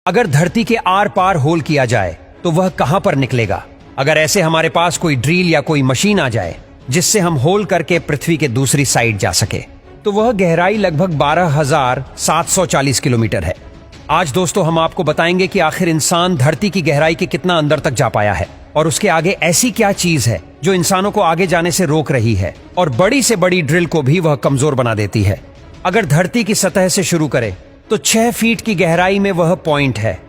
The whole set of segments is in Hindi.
अगर धरती के आर पार होल किया जाए तो वह कहां पर निकलेगा? अगर ऐसे हमारे पास कोई ड्रिल या कोई मशीन आ जाए जिससे हम होल करके पृथ्वी के दूसरी साइड जा सके, तो वह गहराई लगभग 12,740 किलोमीटर है। आज दोस्तों हम आपको बताएंगे कि आखिर इंसान धरती की गहराई के कितना अंदर तक जा पाया है और उसके आगे ऐसी क्या चीज है जो इंसानों को आगे जाने से रोक रही है और बड़ी से बड़ी ड्रिल को भी वह कमजोर बना देती है। अगर धरती की सतह से शुरू करें तो 6 फीट की गहराई में वह पॉइंट है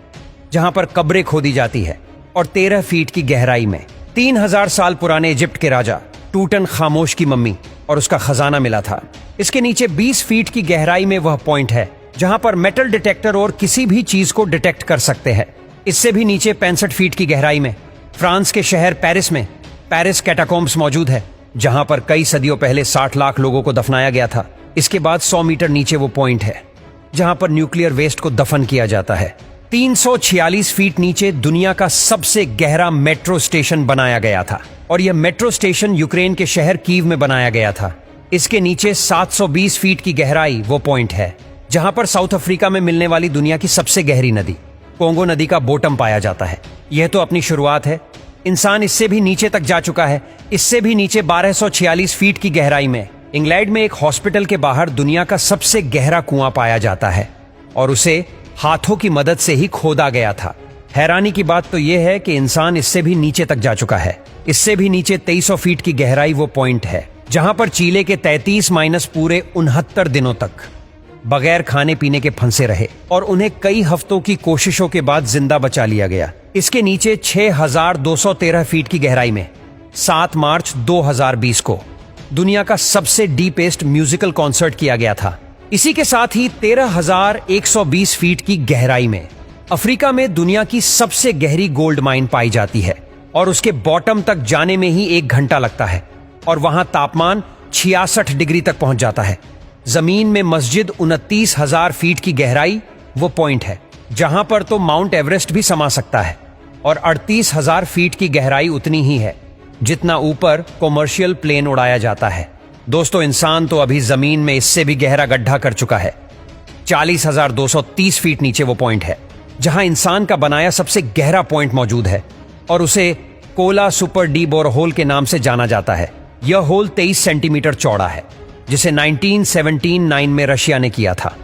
जहां पर कब्रें खोदी जाती है और 13 फीट की गहराई में 3000 साल पुराने इजिप्ट के राजा टूटन खामोश की मम्मी और उसका खजाना मिला था। इसके नीचे 20 फीट की गहराई में वह पॉइंट है जहां पर मेटल डिटेक्टर और किसी भी चीज को डिटेक्ट कर सकते हैं। इससे भी नीचे 65 फीट की गहराई में फ्रांस के शहर पेरिस में पेरिस कैटाकोम्ब्स मौजूद है, जहां पर कई सदियों पहले 60 लाख लोगों को दफनाया गया था। इसके बाद 100 मीटर नीचे वो पॉइंट है जहां पर न्यूक्लियर वेस्ट को दफन किया जाता है। 346 फीट नीचे दुनिया का सबसे गहरा मेट्रो स्टेशन बनाया गया था और यह मेट्रो स्टेशन यूक्रेन के शहर कीव में बनाया गया था। इसके नीचे 720 फीट की गहराई वो पॉइंट है जहां पर साउथ अफ्रीका में मिलने वाली दुनिया की सबसे गहरी नदी कोंगो नदी का बॉटम पाया जाता है। यह तो अपनी शुरुआत है, इंसान इससे भी नीचे तक जा चुका है। इससे भी नीचे 1246 फीट की गहराई में इंग्लैंड में एक हॉस्पिटल के बाहर दुनिया का सबसे गहरा कुआं पाया जाता है और उसे हाथों की मदद से ही खोदा गया था। हैरानी की बात तो यह है कि इंसान इससे भी नीचे तक जा चुका है। इससे भी नीचे 2300 फीट की गहराई वो पॉइंट है जहां पर चीले के 33 माइनस पूरे 69 दिनों तक बगैर खाने पीने के फंसे रहे और उन्हें कई हफ्तों की कोशिशों के बाद जिंदा बचा लिया गया। इसके नीचे 6213 फीट की गहराई में 7 मार्च 2020 को दुनिया का सबसे डीपेस्ट म्यूजिकल कॉन्सर्ट किया गया था। इसी के साथ ही 13,120 फीट की गहराई में अफ्रीका में दुनिया की सबसे गहरी गोल्ड माइन पाई जाती है और उसके बॉटम तक जाने में ही 1 घंटा लगता है और वहां तापमान 66 डिग्री तक पहुंच जाता है। जमीन में मस्जिद 29,000 फीट की गहराई वो पॉइंट है जहां पर तो माउंट एवरेस्ट भी समा सकता है और 38,000 फीट की गहराई उतनी ही है जितना ऊपर कॉमर्शियल प्लेन उड़ाया जाता है। दोस्तों इंसान तो अभी जमीन में इससे भी गहरा गड्ढा कर चुका है। 40,230 फीट नीचे वो पॉइंट है जहां इंसान का बनाया सबसे गहरा पॉइंट मौजूद है और उसे कोला सुपर डी बोरहोल के नाम से जाना जाता है। यह होल 23 सेंटीमीटर चौड़ा है जिसे 1979 में रशिया ने किया था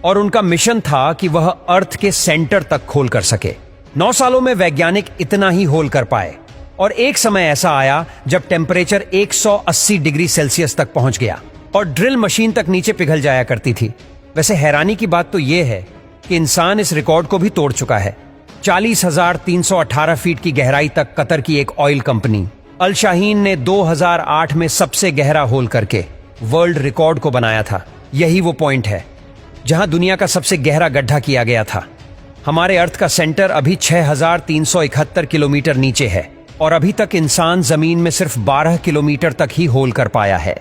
और उनका मिशन था कि वह अर्थ के सेंटर तक खोल कर सके। 9 सालों में वैज्ञानिक इतना ही होल कर पाए और एक समय ऐसा आया जब टेम्परेचर 180 डिग्री सेल्सियस तक पहुंच गया और ड्रिल मशीन तक नीचे पिघल जाया करती थी। वैसे हैरानी की बात तो यह है कि इंसान इस रिकॉर्ड को भी तोड़ चुका है। 40,318 फीट की गहराई तक कतर की एक ऑयल कंपनी अल शाहीन ने 2008 में सबसे गहरा होल करके वर्ल्ड रिकॉर्ड को बनाया था। यही वो पॉइंट है जहां दुनिया का सबसे गहरा गड्ढा किया गया था। हमारे अर्थ का सेंटर अभी 6,371 किलोमीटर नीचे है और अभी तक इंसान जमीन में सिर्फ 12 किलोमीटर तक ही होल कर पाया है।